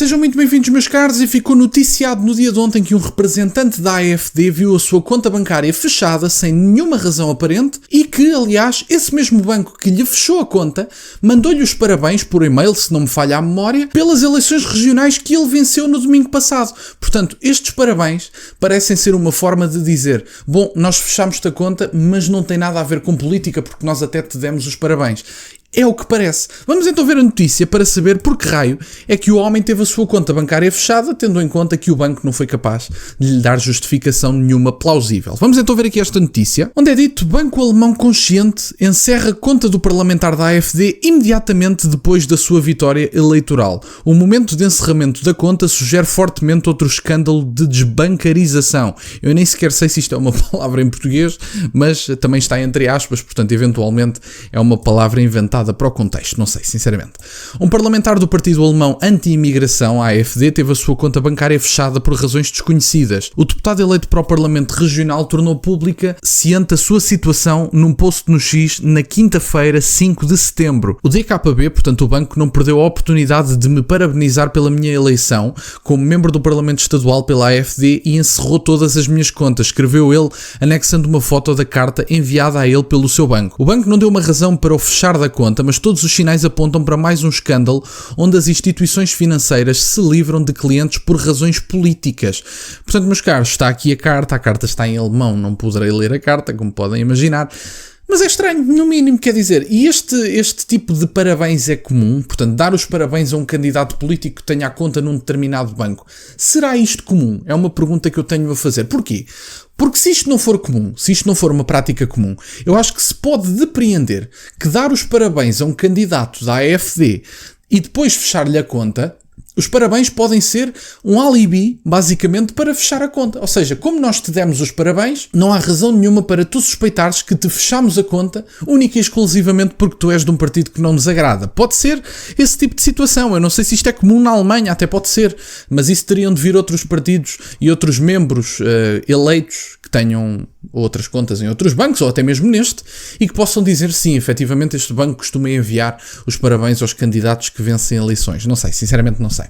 Sejam muito bem-vindos, meus caros, e ficou noticiado no dia de ontem que um representante da AfD viu a sua conta bancária fechada sem nenhuma razão aparente e que, aliás, esse mesmo banco que lhe fechou a conta mandou-lhe os parabéns por e-mail, se não me falha a memória, pelas eleições regionais que ele venceu no domingo passado. Portanto, estes parabéns parecem ser uma forma de dizer: bom, nós fechámos-te a conta, mas não tem nada a ver com política, porque nós até te demos os parabéns. É o que parece. Vamos então ver a notícia para saber por que raio é que o homem teve a sua conta bancária fechada, tendo em conta que o banco não foi capaz de lhe dar justificação nenhuma plausível. Vamos então ver aqui esta notícia, onde é dito: banco alemão consciente encerra conta do parlamentar da AfD imediatamente depois da sua vitória eleitoral. O momento de encerramento da conta sugere fortemente outro escândalo de desbancarização. Eu nem sequer sei se isto é uma palavra em português, mas também está entre aspas, portanto, eventualmente é uma palavra inventada para o contexto, não sei, sinceramente. Um parlamentar do partido alemão anti-imigração, a AfD, teve a sua conta bancária fechada por razões desconhecidas. O deputado eleito para o Parlamento Regional tornou pública ciente a sua situação num post no X na quinta-feira, 5 de setembro. O DKB, portanto o banco, não perdeu a oportunidade de me parabenizar pela minha eleição como membro do Parlamento Estadual pela AfD e encerrou todas as minhas contas, escreveu ele, anexando uma foto da carta enviada a ele pelo seu banco. O banco não deu uma razão para o fechar da conta, mas todos os sinais apontam para mais um escândalo onde as instituições financeiras se livram de clientes por razões políticas. Portanto, meus caros, está aqui a carta está em alemão, não poderei ler a carta, como podem imaginar. Mas é estranho, no mínimo, quer dizer, e este tipo de parabéns é comum? Portanto, dar os parabéns a um candidato político que tenha a conta num determinado banco. Será isto comum? É uma pergunta que eu tenho a fazer. Porquê? Porque se isto não for comum, se isto não for uma prática comum, eu acho que se pode depreender que dar os parabéns a um candidato da AfD e depois fechar-lhe a conta, os parabéns podem ser um alibi, basicamente, para fechar a conta. Ou seja, como nós te demos os parabéns, não há razão nenhuma para tu suspeitares que te fechamos a conta única e exclusivamente porque tu és de um partido que não nos agrada. Pode ser esse tipo de situação. Eu não sei se isto é comum na Alemanha, até pode ser, mas isso teriam de vir outros partidos e outros membros eleitos que tenham outras contas em outros bancos, ou até mesmo neste, e que possam dizer sim, efetivamente este banco costuma enviar os parabéns aos candidatos que vencem eleições. Não sei, sinceramente não sei.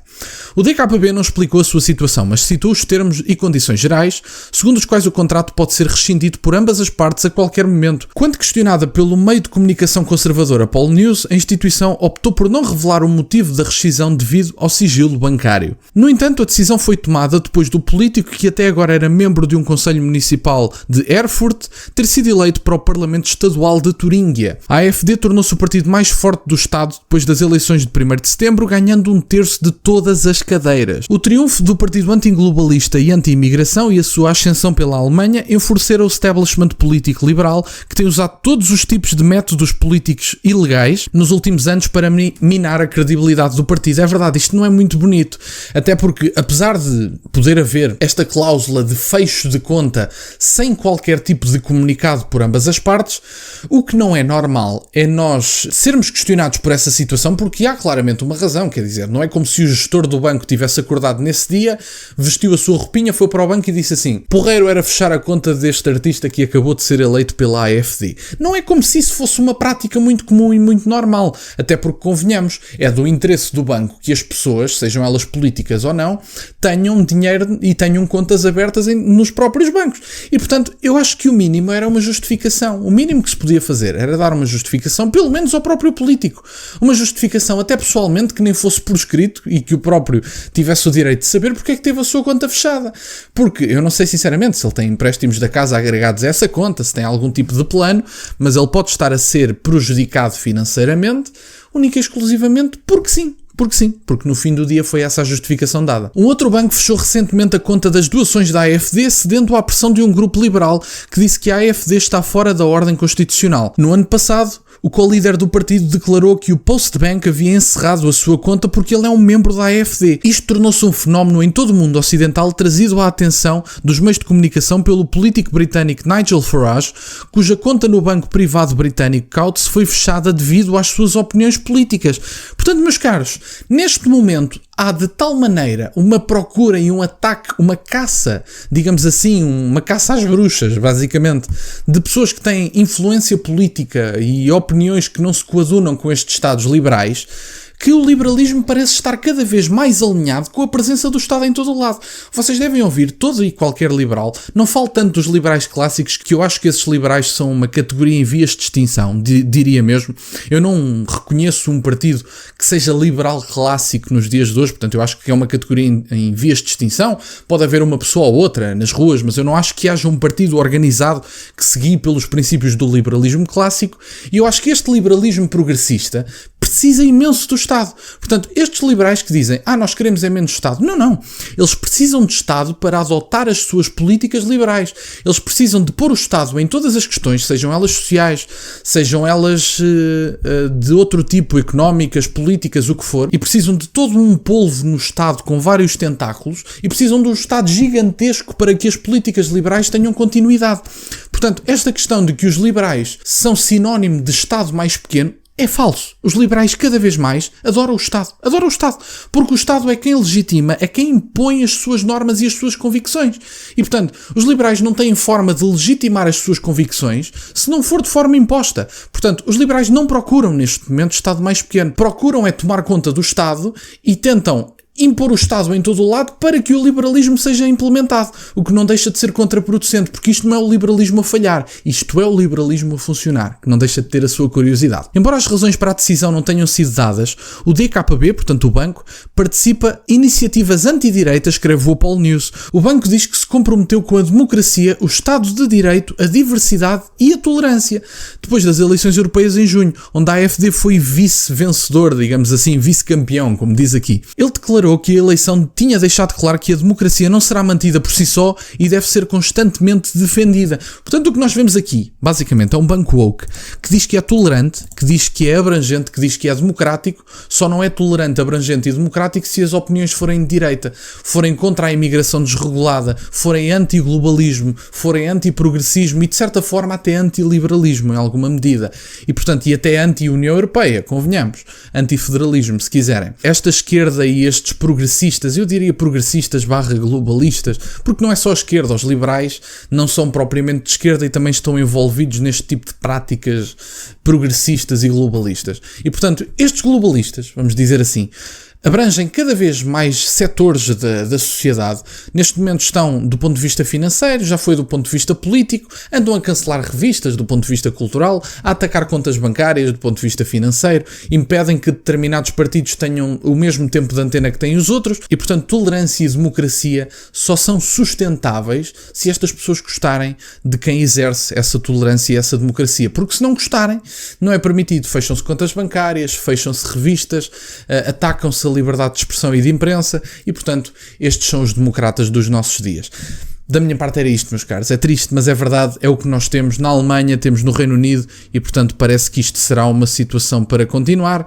O DKB não explicou a sua situação, mas citou os termos e condições gerais, segundo os quais o contrato pode ser rescindido por ambas as partes a qualquer momento. Quando questionada pelo meio de comunicação conservadora Polnews, a instituição optou por não revelar o motivo da rescisão devido ao sigilo bancário. No entanto, a decisão foi tomada depois do político, que até agora era membro de um conselho municipal de Erfurt, ter sido eleito para o Parlamento Estadual de Turíngia. A AfD tornou-se o partido mais forte do Estado depois das eleições de 1º de setembro, ganhando 1/3 de todas as cadeiras. O triunfo do partido antiglobalista e anti-imigração e a sua ascensão pela Alemanha enfureceram o establishment político liberal, que tem usado todos os tipos de métodos políticos ilegais nos últimos anos para minar a credibilidade do partido. É verdade, isto não é muito bonito, até porque, apesar de poder haver esta cláusula de fecho de conta sem qualquer tipo de comunicado por ambas as partes, o que não é normal é nós sermos questionados por essa situação, porque há claramente uma razão, quer dizer, não é como se o gestor do banco tivesse acordado nesse dia, vestiu a sua roupinha, foi para o banco e disse assim: porreiro era fechar a conta deste artista que acabou de ser eleito pela AfD. Não é como se isso fosse uma prática muito comum e muito normal, até porque, convenhamos, é do interesse do banco que as pessoas, sejam elas políticas ou não, tenham dinheiro e tenham contas abertas nos próprios bancos. E, portanto, eu acho que o mínimo era uma justificação. O mínimo que se podia fazer era dar uma justificação, pelo menos ao próprio político. Uma justificação até pessoalmente, que nem fosse por escrito e que o próprio tivesse o direito de saber porque é que teve a sua conta fechada. Porque eu não sei sinceramente se ele tem empréstimos da casa agregados a essa conta, se tem algum tipo de plano, mas ele pode estar a ser prejudicado financeiramente única e exclusivamente porque sim. Porque no fim do dia foi essa a justificação dada. Um outro banco fechou recentemente a conta das doações da AfD, cedendo à pressão de um grupo liberal que disse que a AfD está fora da ordem constitucional. No ano passado, o co-líder do partido declarou que o Postbank havia encerrado a sua conta porque ele é um membro da AfD. Isto tornou-se um fenómeno em todo o mundo ocidental, trazido à atenção dos meios de comunicação pelo político britânico Nigel Farage, cuja conta no banco privado britânico Coutts foi fechada devido às suas opiniões políticas. Portanto, meus caros, neste momento há de tal maneira uma procura e um ataque, uma caça, digamos assim, uma caça às bruxas, basicamente, de pessoas que têm influência política e opiniões que não se coadunam com estes Estados liberais, que o liberalismo parece estar cada vez mais alinhado com a presença do Estado em todo o lado. Vocês devem ouvir todo e qualquer liberal, não falo tanto dos liberais clássicos, que eu acho que esses liberais são uma categoria em vias de extinção, diria mesmo. Eu não reconheço um partido que seja liberal clássico nos dias de hoje, portanto eu acho que é uma categoria em vias de extinção. Pode haver uma pessoa ou outra nas ruas, mas eu não acho que haja um partido organizado que se guie pelos princípios do liberalismo clássico, e eu acho que este liberalismo progressista precisa imenso do Estado. Portanto, estes liberais que dizem, nós queremos é menos Estado. Não. Eles precisam de Estado para adotar as suas políticas liberais. Eles precisam de pôr o Estado em todas as questões, sejam elas sociais, sejam elas de outro tipo, económicas, políticas, o que for, e precisam de todo um polvo no Estado com vários tentáculos, e precisam de um Estado gigantesco para que as políticas liberais tenham continuidade. Portanto, esta questão de que os liberais são sinónimo de Estado mais pequeno é falso. Os liberais cada vez mais adoram o Estado. Adoram o Estado. Porque o Estado é quem legitima, é quem impõe as suas normas e as suas convicções. E, portanto, os liberais não têm forma de legitimar as suas convicções se não for de forma imposta. Portanto, os liberais não procuram, neste momento, Estado mais pequeno. Procuram é tomar conta do Estado e tentam impor o Estado em todo o lado para que o liberalismo seja implementado, o que não deixa de ser contraproducente, porque isto não é o liberalismo a falhar, isto é o liberalismo a funcionar, que não deixa de ter a sua curiosidade. Embora as razões para a decisão não tenham sido dadas, o DKB, portanto o banco, participa em iniciativas antidireita, escreve o Apollo News. O banco diz que se comprometeu com a democracia, o Estado de Direito, a diversidade e a tolerância, depois das eleições europeias em junho, onde a AfD foi vice-vencedor, digamos assim, vice-campeão, como diz aqui. Ele declarou que a eleição tinha deixado claro que a democracia não será mantida por si só e deve ser constantemente defendida. Portanto, o que nós vemos aqui, basicamente, é um banco woke que diz que é tolerante, que diz que é abrangente, que diz que é democrático, só não é tolerante, abrangente e democrático se as opiniões forem de direita, forem contra a imigração desregulada, forem anti-globalismo, forem anti-progressismo e, de certa forma, até anti-liberalismo, em alguma medida. E, portanto, e até anti-União Europeia, convenhamos, anti-federalismo, se quiserem. Esta esquerda e estes progressistas, eu diria progressistas / globalistas, porque não é só a esquerda, os liberais não são propriamente de esquerda e também estão envolvidos neste tipo de práticas progressistas e globalistas. E, portanto, estes globalistas, vamos dizer assim, abrangem cada vez mais setores da sociedade. Neste momento estão do ponto de vista financeiro, já foi do ponto de vista político, andam a cancelar revistas do ponto de vista cultural, a atacar contas bancárias do ponto de vista financeiro, impedem que determinados partidos tenham o mesmo tempo de antena que têm os outros e, portanto, tolerância e democracia só são sustentáveis se estas pessoas gostarem de quem exerce essa tolerância e essa democracia. Porque se não gostarem, não é permitido. Fecham-se contas bancárias, fecham-se revistas, atacam-se a liberdade de expressão e de imprensa e, portanto, estes são os democratas dos nossos dias. Da minha parte era isto, meus caros. É triste, mas é verdade, é o que nós temos na Alemanha, temos no Reino Unido e, portanto, parece que isto será uma situação para continuar.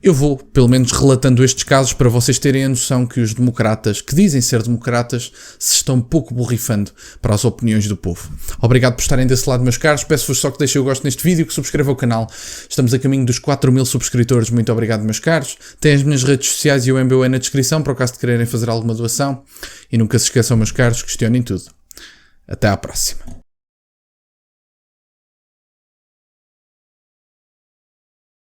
Eu vou, pelo menos, relatando estes casos para vocês terem a noção que os democratas, que dizem ser democratas, se estão pouco borrifando para as opiniões do povo. Obrigado por estarem desse lado, meus caros. Peço-vos só que deixem o gosto neste vídeo, que subscrevam o canal. Estamos a caminho dos 4.000 subscritores. Muito obrigado, meus caros. Têm as minhas redes sociais e o MBWay na descrição, para o caso de quererem fazer alguma doação. E nunca se esqueçam, meus caros, questionem tudo. Até à próxima.